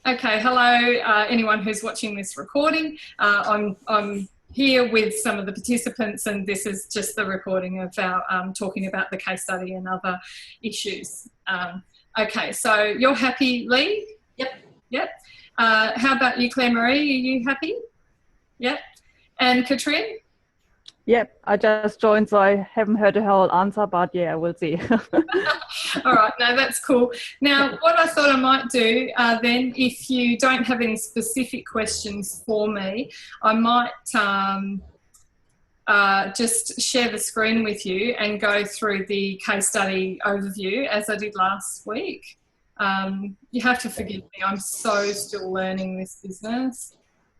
Okay, hello, anyone who's watching this recording. I'm here with some of the participants, and this is just the recording of our talking about the case study and other issues. Okay, so you're happy, Lee? Yep. Yep. How about you, Claire Marie? Are you happy? Yep. And Katrin? Yep, I just joined, so I haven't heard the whole answer, but yeah, we'll see. All right, no, that's cool. Now, what I thought I might do then, if you don't have any specific questions for me, I might just share the screen with you and go through the case study overview as I did last week. You have to forgive me, I'm so still learning this business,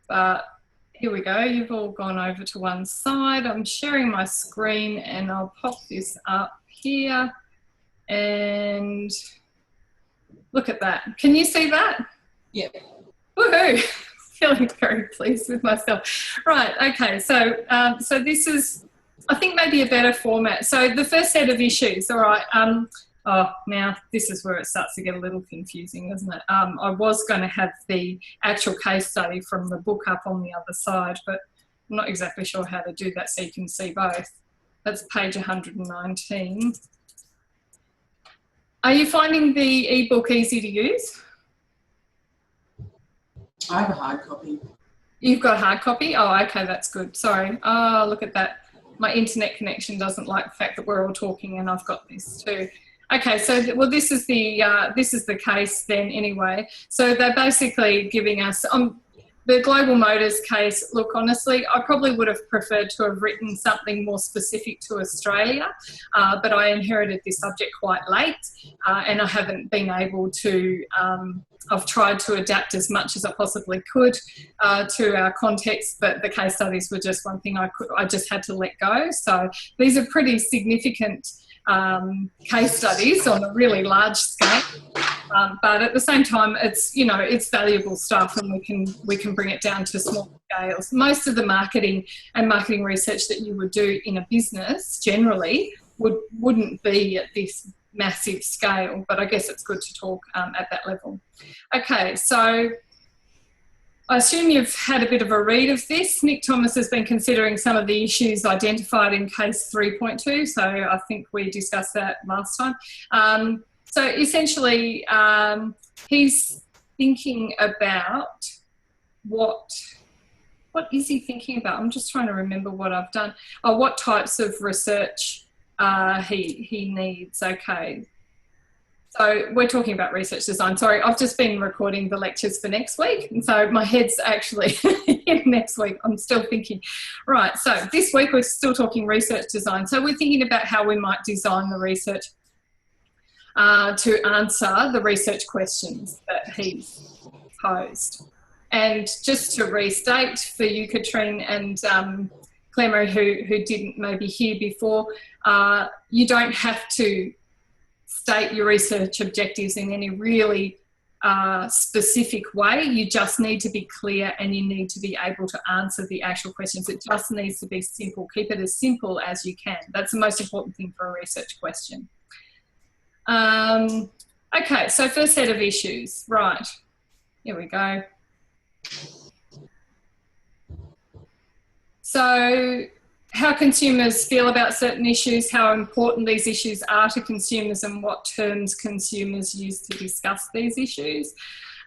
but here we go. You've all gone over to one side. I'm sharing my screen and I'll pop this up here. And look at that. Can you see that? Yeah. Woohoo! Feeling very pleased with myself. Right, okay, so this is, I think, maybe a better format. So the first set of issues, all right, now this is where it starts to get a little confusing, isn't it? I was going to have the actual case study from the book up on the other side, but I'm not exactly sure how to do that so you can see both. That's page 119. Are you finding the ebook easy to use? I have a hard copy. You've got a hard copy? Oh, okay, that's good. Sorry. Oh, look at that. My internet connection doesn't like the fact that we're all talking and I've got this too. Okay, so well, this is the case then anyway. So they're basically giving us the Global Motors case. Look, honestly, I probably would have preferred to have written something more specific to Australia, but I inherited this subject quite late, and I haven't been able to. I've tried to adapt as much as I possibly could to our context, but the case studies were just one thing I just had to let go. So these are pretty significant case studies on a really large scale, but at the same time, it's it's valuable stuff, and we can bring it down to small scales. Most of the marketing research that you would do in a business generally wouldn't be at this massive scale, but I guess it's good to talk at that level. Okay, so I assume you've had a bit of a read of this. Nick Thomas has been considering some of the issues identified in case 3.2, so I think we discussed that last time. So essentially, he's thinking about what is he thinking about? I'm just trying to remember what I've done. Oh, what types of research he needs. Okay. So we're talking about research design. Sorry, I've just been recording the lectures for next week. And so my head's actually in next week. I'm still thinking. Right, so this week we're still talking research design. So we're thinking about how we might design the research to answer the research questions that he's posed. And just to restate for you, Katrin and Claire Marie, who didn't maybe hear before, you don't have to state your research objectives in any really specific way. You just need to be clear and you need to be able to answer the actual questions. It just needs to be simple. Keep it as simple as you can. That's the most important thing for a research question. Okay, so first set of issues. Right, here we go. So how consumers feel about certain issues, how important these issues are to consumers, and what terms consumers use to discuss these issues.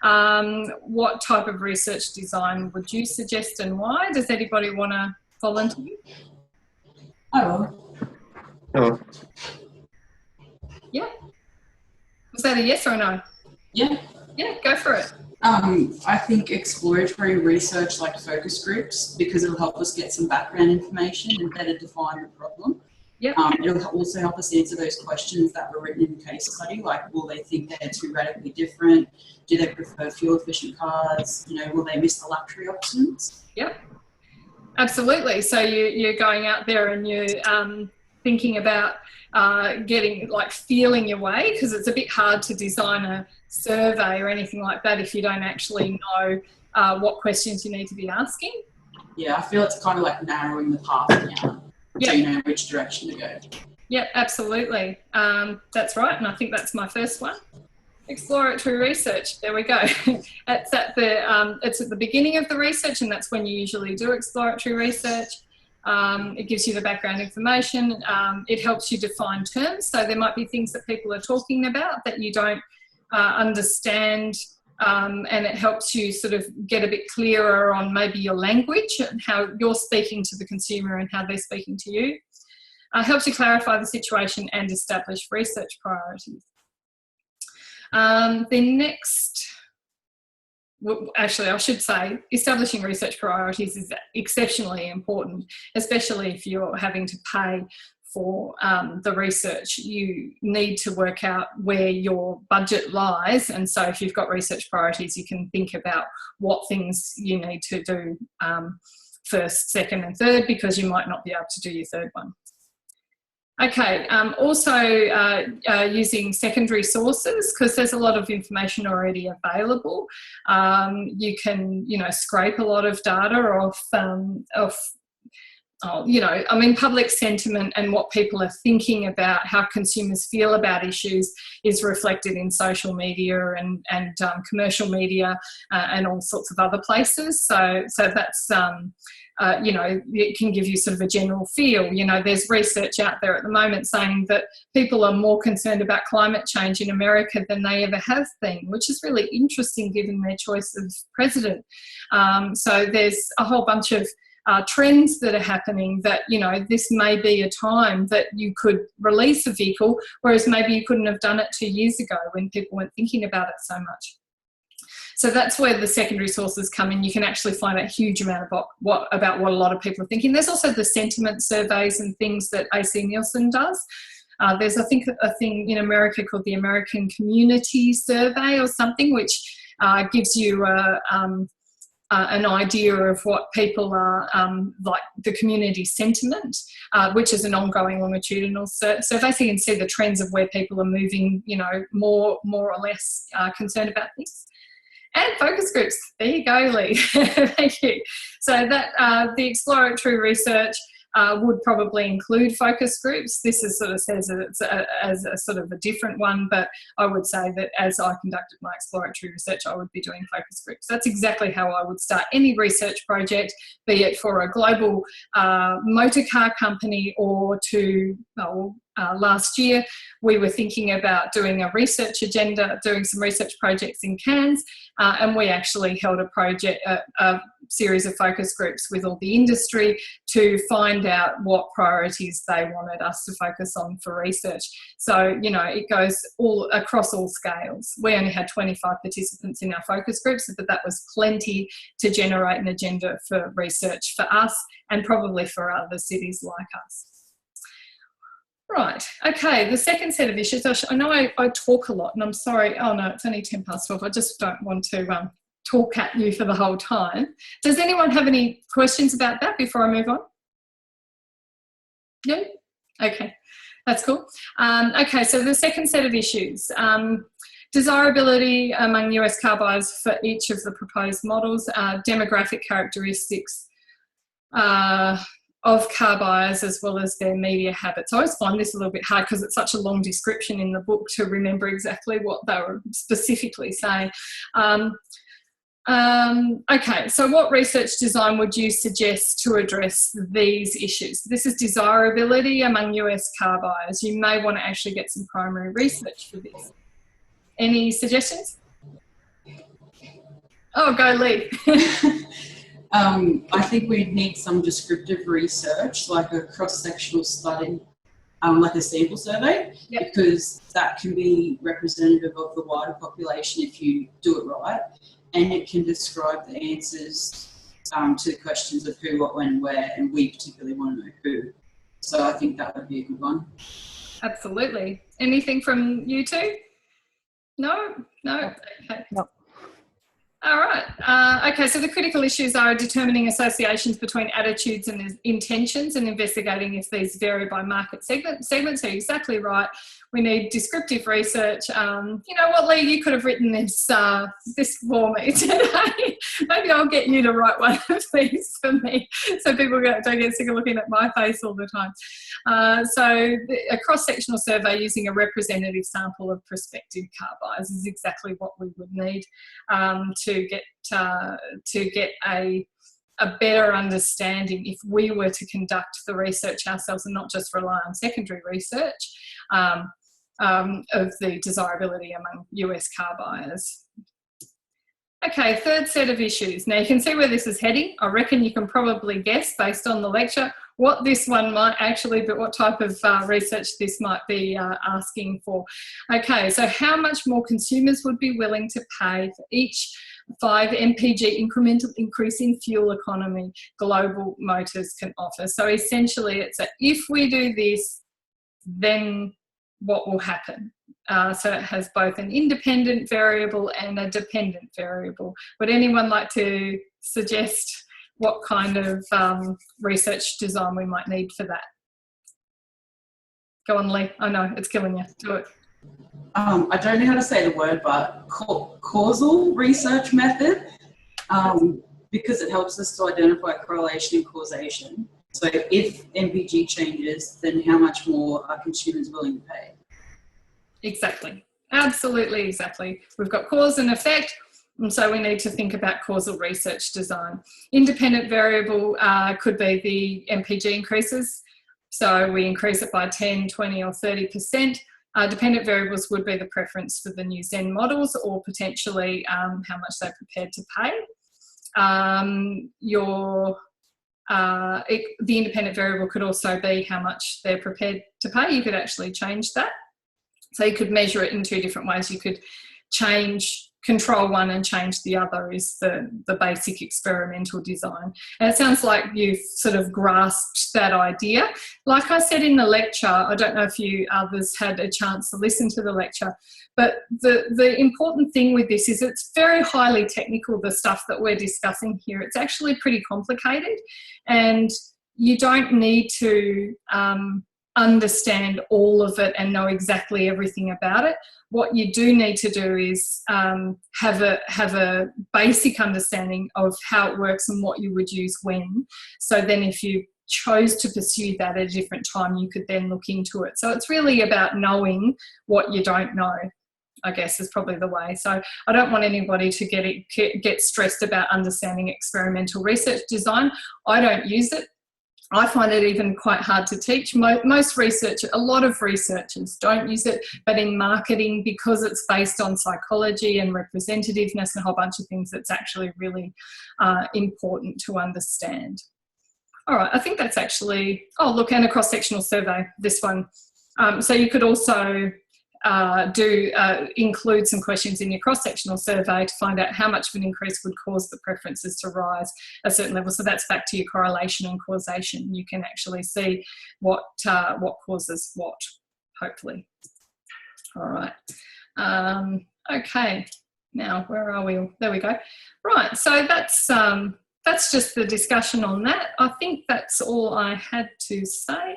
What type of research design would you suggest and why? Does anybody want to volunteer? I will. Hello. Yeah. Was that a yes or a no? Yeah. Yeah, go for it. I think exploratory research like focus groups, because it'll help us get some background information and better define the problem. Yep. It'll also help us answer those questions that were written in the case study, like will they think they're too radically different? Do they prefer fuel efficient cars? Will they miss the luxury options? Yep. Absolutely. So you're going out there and you're thinking about feeling your way, because it's a bit hard to design a survey or anything like that if you don't actually know what questions you need to be asking. Yeah, I feel it's kind of like narrowing the path down, so you know which direction to go. Yeah, absolutely. That's right, and I think that's my first one. Exploratory research, there we go. It's at the beginning of the research, and that's when you usually do exploratory research. It gives you the background information. It helps you define terms. So there might be things that people are talking about that you don't understand, and it helps you sort of get a bit clearer on maybe your language and how you're speaking to the consumer and how they're speaking to you. Helps you clarify the situation and establish research priorities. The next, well, actually I should say, establishing research priorities is exceptionally important, especially if you're having to pay for the research. You need to work out where your budget lies, and so if you've got research priorities, you can think about what things you need to do first, second and third, because you might not be able to do your third one. Okay, also using secondary sources, because there's a lot of information already available. You can, scrape a lot of data off, public sentiment and what people are thinking about, how consumers feel about issues is reflected in social media and commercial media and all sorts of other places. So that's, it can give you sort of a general feel. There's research out there at the moment saying that people are more concerned about climate change in America than they ever have been, which is really interesting given their choice of president. So there's a whole bunch of trends that are happening that, this may be a time that you could release a vehicle, whereas maybe you couldn't have done it 2 years ago when people weren't thinking about it so much. So that's where the secondary sources come in. You can actually find a huge amount about what a lot of people are thinking. There's also the sentiment surveys and things that AC Nielsen does. There's, I think, a thing in America called the American Community Survey or something, which gives you an idea of what people are like, the community sentiment, which is an ongoing longitudinal survey. So you can see the trends of where people are moving, more or less concerned about this. And focus groups. There you go, Lee. Thank you. So that the exploratory research would probably include focus groups. This is sort of says it's as a sort of a different one, but I would say that as I conducted my exploratory research, I would be doing focus groups. That's exactly how I would start any research project, be it for a global motor car company or to, last year we were thinking about doing a research agenda, doing some research projects in Cairns, and we actually held a series of focus groups with all the industry to find out what priorities they wanted us to focus on for research. So, it goes all across all scales. We only had 25 participants in our focus groups, but that was plenty to generate an agenda for research for us and probably for other cities like us. Right, okay, the second set of issues. I know I talk a lot, and I'm sorry. Oh no, it's only 12:10. I just don't want to talk at you for the whole time. Does anyone have any questions about that before I move on? No? Okay, that's cool. Okay, so the second set of issues. Desirability among US car buyers for each of the proposed models, demographic characteristics of car buyers as well as their media habits. I always find this a little bit hard because it's such a long description in the book to remember exactly what they were specifically saying. Okay, so what research design would you suggest to address these issues? This is desirability among US car buyers. You may want to actually get some primary research for this. Any suggestions? Oh, go Lee. I think we'd need some descriptive research, like a cross-sectional study, like a sample survey, yep, because that can be representative of the wider population if you do it right, and it can describe the answers to the questions of who, what, when, where, and we particularly want to know who. So I think that would be a good one. Absolutely. Anything from you two? No? No? Okay. No. All right. Okay, so the critical issues are determining associations between attitudes and intentions and investigating if these vary by market segment. So you're exactly right. We need descriptive research. You know what, Lee, you could have written this for me today. Maybe I'll get you to write one of these for me so people don't get sick of looking at my face all the time. So a cross-sectional survey using a representative sample of prospective car buyers is exactly what we would need to get a better understanding if we were to conduct the research ourselves and not just rely on secondary research of the desirability among US car buyers. Okay, third set of issues. Now you can see where this is heading. I reckon you can probably guess based on the lecture what this one might actually be, what type of research this might be asking for. Okay, so how much more consumers would be willing to pay for each 5 mpg incremental increase in fuel economy global motors can offer. So essentially it's a, if we do this, then what will happen? So it has both an independent variable and a dependent variable. Would anyone like to suggest what kind of research design we might need for that? Go on, Lee. I know, it's killing you. Do it. I don't know how to say the word, but causal research method, because it helps us to identify correlation and causation. So if MPG changes, then how much more are consumers willing to pay? Exactly. Absolutely, exactly. We've got cause and effect, and so we need to think about causal research design. Independent variable could be the MPG increases. So we increase it by 10, 20 or 30%. Dependent variables would be the preference for the new Zen models or potentially how much they're prepared to pay. The independent variable could also be how much they're prepared to pay. You could actually change that. So you could measure it in 2 different ways. You could control one and change the other is the basic experimental design. And it sounds like you've sort of grasped that idea. Like I said in the lecture, I don't know if you others had a chance to listen to the lecture, but the important thing with this is it's very highly technical, the stuff that we're discussing here. It's actually pretty complicated and you don't need to understand all of it and know exactly everything about it. What you do need to do is have a basic understanding of how it works and what you would use when. So then if you chose to pursue that at a different time, you could then look into it. So it's really about knowing what you don't know, I guess is probably the way. So I don't want anybody to get stressed about understanding experimental research design. I don't use it. I find it even quite hard to teach. Most researchers, a lot of researchers don't use it, but in marketing, because it's based on psychology and representativeness and a whole bunch of things, it's actually really important to understand. All right, I think that's actually, oh look, and a cross-sectional survey, this one. So you could also include some questions in your cross-sectional survey to find out how much of an increase would cause the preferences to rise a certain level. So that's back to your correlation and causation. You can actually see what causes what, hopefully. All right. Okay. Now, where are we? There we go. Right. So that's just the discussion on that. I think that's all I had to say.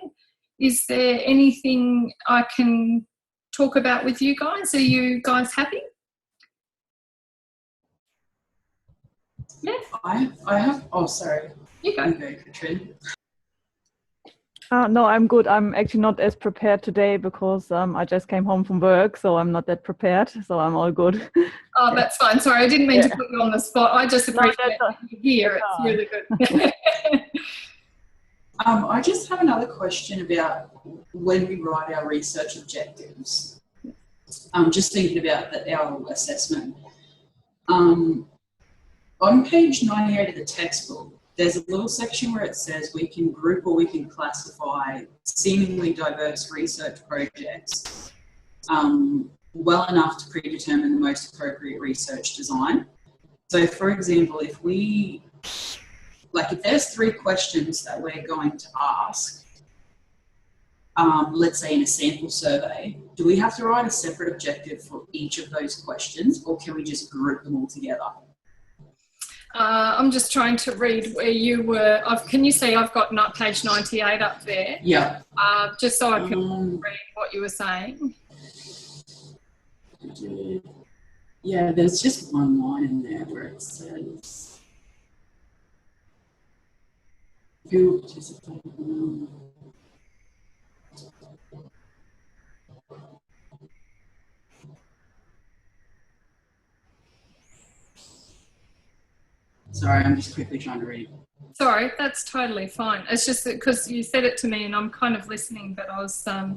Is there anything I can talk about with you guys? Are you guys happy? Yeah. I have, oh, sorry. You go. You go, Katrina. No, I'm good. I'm actually not as prepared today because I just came home from work, so I'm not that prepared, so I'm all good. Oh, that's fine. Sorry, I didn't mean to put you on the spot. I just appreciate you here. It's really good. I just have another question about when we write our research objectives. I'm just thinking about our assessment. On page 98 of the textbook, there's a little section where it says we can group or we can classify seemingly diverse research projects well enough to predetermine the most appropriate research design. So for example, if there's 3 questions that we're going to ask, let's say in a sample survey, do we have to write a separate objective for each of those questions, or can we just group them all together? I'm just trying to read where you were. Can you see I've got page 98 up there? Yeah. Just so I can read what you were saying. Yeah, there's just one line in there where it says who participated. Sorry, I'm just quickly trying to read. Sorry, that's totally fine. It's just that because you said it to me and I'm kind of listening, but I was, I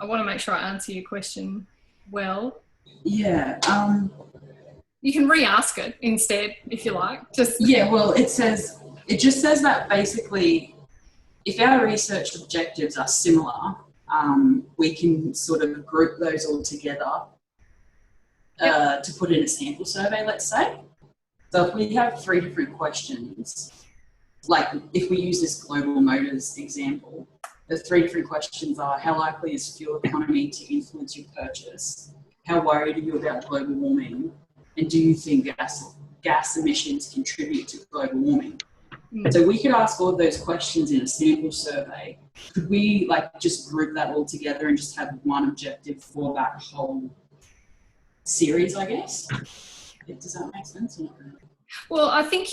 want to make sure I answer your question well. Yeah. You can re-ask it instead, if you like. Yeah, well, it just says that basically if our research objectives are similar, we can sort of group those all together to put in a sample survey, let's say. So if we have 3 different questions, like if we use this global motors example, the 3 different questions are: how likely is fuel economy to influence your purchase? How worried are you about global warming? And do you think gas emissions contribute to global warming? So we could ask all of those questions in a sample survey. Could we just group that all together and just have one objective for that whole series, I guess? Does that make sense? Well, I think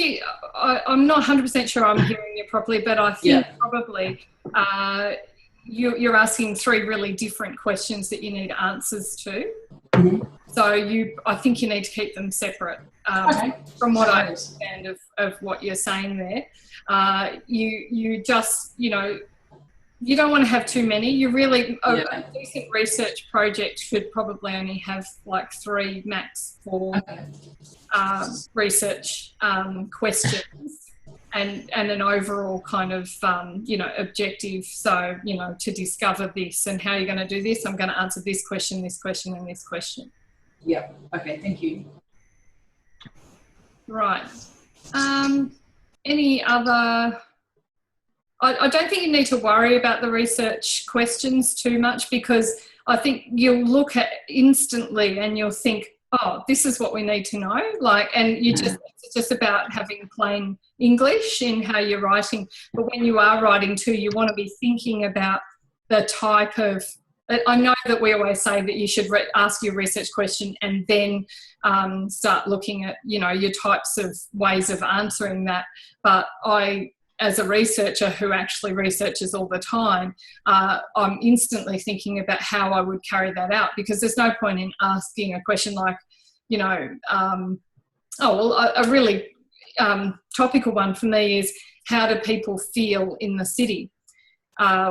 I'm not 100% sure I'm hearing you properly, but I think probably you're asking 3 really different questions that you need answers to. Mm-hmm. So I think you need to keep them separate. From what I understand of what you're saying there, you just, you don't want to have too many. You really, a decent research project should probably only have 3 max for research questions and an overall kind of, objective. So, to discover this and how you're going to do this, I'm going to answer this question, and this question. Yeah. Okay. Thank you. Right. Any other... I don't think you need to worry about the research questions too much, because I think you'll look at instantly and you'll think, oh, this is what we need to know. And it's just about having plain English in how you're writing. But when you are writing too, you want to be thinking about the type of... I know that we always say that you should ask your research question and then start looking at, your types of ways of answering that. But as a researcher who actually researches all the time, I'm instantly thinking about how I would carry that out, because there's no point in asking a question like, a really topical one for me is, how do people feel in the city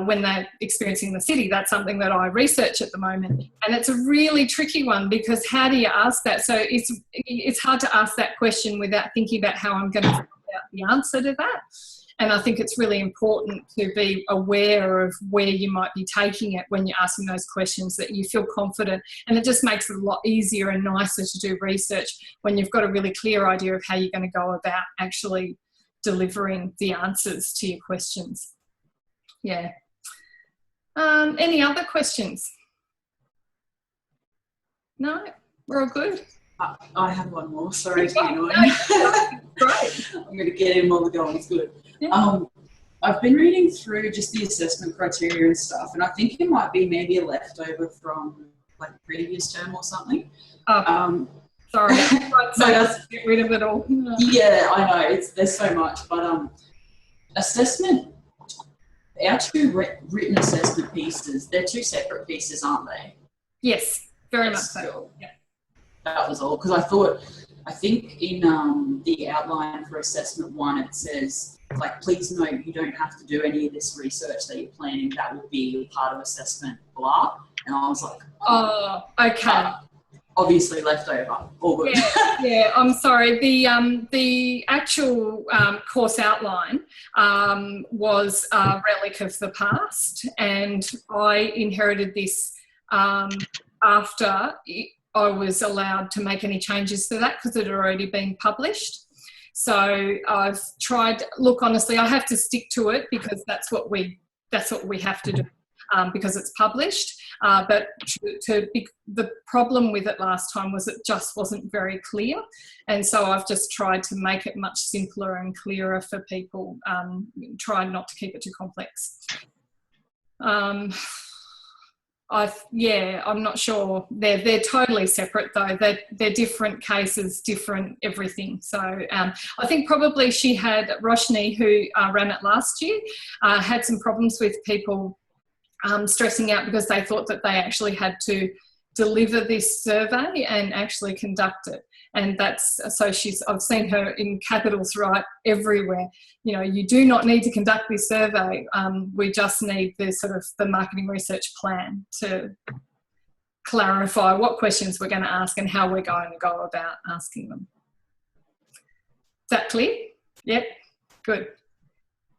when they're experiencing the city? That's something that I research at the moment. And it's a really tricky one, because how do you ask that? So it's hard to ask that question without thinking about how I'm going to find out the answer to that. And I think it's really important to be aware of where you might be taking it when you're asking those questions, that you feel confident. And it just makes it a lot easier and nicer to do research when you've got a really clear idea of how you're going to go about actually delivering the answers to your questions. Yeah. Any other questions? No? We're all good? I have one more. Sorry to be annoying. Great. I'm going to get in while the going's good. Yeah. I've been reading through just the assessment criteria and stuff, and I think it might be maybe a leftover from previous term or something. Sorry. Get rid of it all. Yeah, I know. There's so much, but assessment. Our 2 written assessment pieces, they're 2 separate pieces, aren't they? Yes, very much so. Yeah. That was all, because I think in the outline for assessment 1, it says, please note you don't have to do any of this research that you're planning. That will be part of assessment, blah. And I was like, oh okay. Obviously left over. All good. Yeah, I'm sorry. The actual course outline was a relic of the past, and I inherited this after I was allowed to make any changes to that, because it had already been published. So I've tried. Look, honestly, I have to stick to it, because that's what we have to do, because it's published. But the problem with it last time was it just wasn't very clear, and so I've just tried to make it much simpler and clearer for people. Try not to keep it too complex. Yeah, I'm not sure. They're totally separate though. They're different cases, different everything. So I think probably she had Roshni, who ran it last year, had some problems with people stressing out because they thought that they actually had to deliver this survey and actually conduct it. And that's, so I've seen her in capitals right everywhere. You know, you do not need to conduct this survey. We just need the marketing research plan to clarify what questions we're going to ask and how we're going to go about asking them. Is that clear? Yep, good.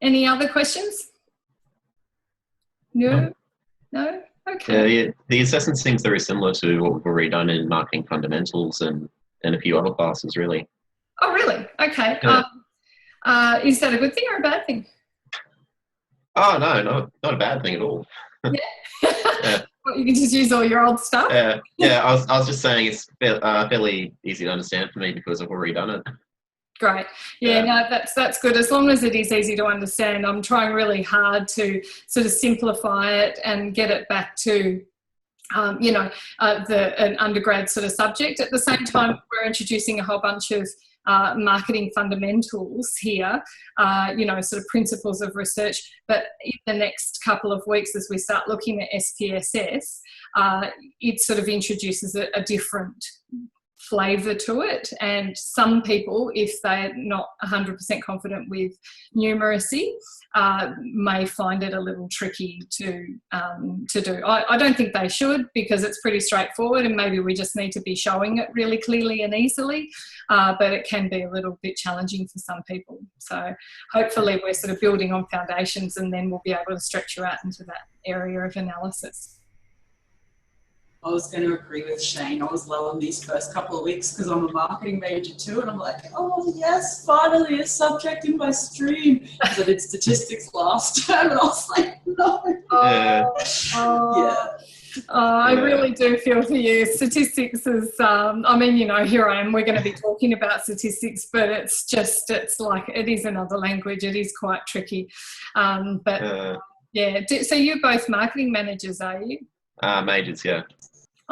Any other questions? No? No? Okay. Yeah, the assessment seems very similar to what we've already done in marketing fundamentals and a few other classes, really. Oh, really? Okay. Yeah. Is that a good thing or a bad thing? Oh, no, not a bad thing at all. Yeah. Yeah. Well, you can just use all your old stuff? Yeah, I was just saying it's fairly easy to understand for me because I've already done it. Great. Yeah, no, that's good. As long as it is easy to understand, I'm trying really hard to sort of simplify it and get it back to, an undergrad sort of subject. At the same time, we're introducing a whole bunch of marketing fundamentals here, sort of principles of research. But in the next couple of weeks, as we start looking at SPSS, it sort of introduces a different flavour to it, and some people, if they're not 100% confident with numeracy, may find it a little tricky to do. I don't think they should, because it's pretty straightforward and maybe we just need to be showing it really clearly and easily, but it can be a little bit challenging for some people. So hopefully we're sort of building on foundations and then we'll be able to stretch you out into that area of analysis. I was going to agree with Shane. I was low on these first couple of weeks because I'm a marketing major too, and I'm like, oh yes, finally a subject in my stream. Because I did statistics last term, and I was like, no. I really do feel for you. Statistics is, here I am, we're going to be talking about statistics, but it's like, it is another language. It is quite tricky. So you're both marketing managers, are you? Majors, yeah.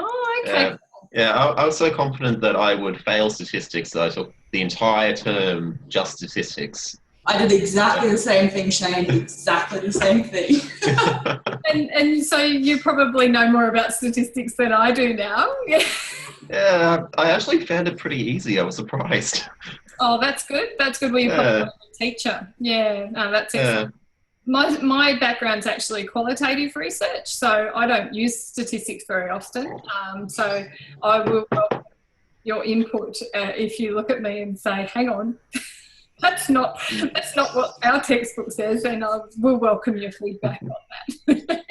Oh, okay. Yeah, I was so confident that I would fail statistics that I took the entire term just statistics. I did exactly the same thing, Shane. Exactly the same thing. and so you probably know more about statistics than I do now. Yeah, I actually found it pretty easy. I was surprised. Oh, that's good. That's good. Well, you're probably a teacher. Yeah, no, that's excellent. My background's actually qualitative research, so I don't use statistics very often. So I will welcome your input if you look at me and say, hang on, that's not what our textbook says, and I will welcome your feedback on that.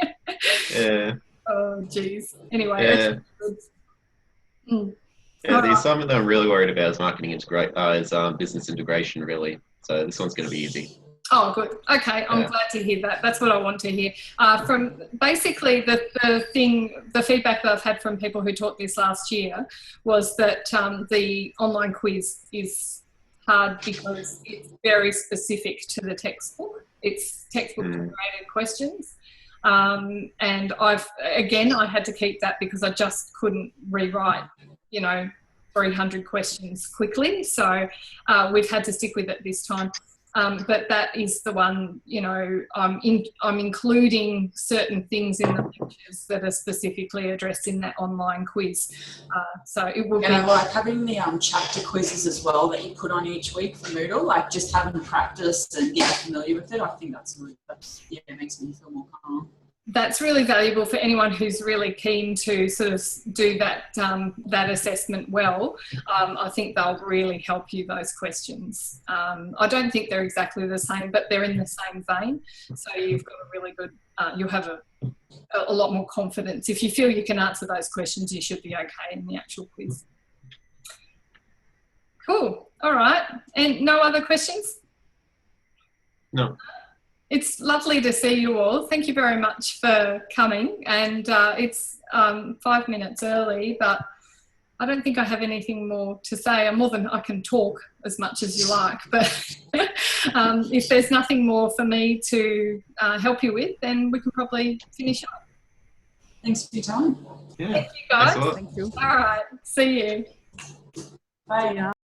Yeah. Oh, geez. Anyway. Yeah. The assignment that I'm really worried about is business integration, really. So this one's going to be easy. Oh, good. Okay, I'm glad to hear that. That's what I want to hear. From basically the feedback that I've had from people who taught this last year was that the online quiz is hard because it's very specific to the textbook. It's textbook generated questions. And I had to keep that because I just couldn't rewrite, 300 questions quickly. So we've had to stick with it this time. But that is the one, I'm including certain things in the lectures that are specifically addressed in that online quiz. So it will be... I like having the chapter quizzes as well that you put on each week for Moodle, like just having practice and getting familiar with it. I think it makes me feel more calm. That's really valuable for anyone who's really keen to sort of do that assessment well. I think they'll really help you, those questions. I don't think they're exactly the same, but they're in the same vein. So you've got a really good, you'll have a lot more confidence. If you feel you can answer those questions, you should be okay in the actual quiz. Cool. All right. And no other questions? No. It's lovely to see you all. Thank you very much for coming. And it's 5 minutes early, but I don't think I have anything more to say. I can talk as much as you like, but if there's nothing more for me to help you with, then we can probably finish up. Thanks for your time. Yeah. Thank you, guys. Thanks a lot. Thank you. All right. See you. Bye. Yeah.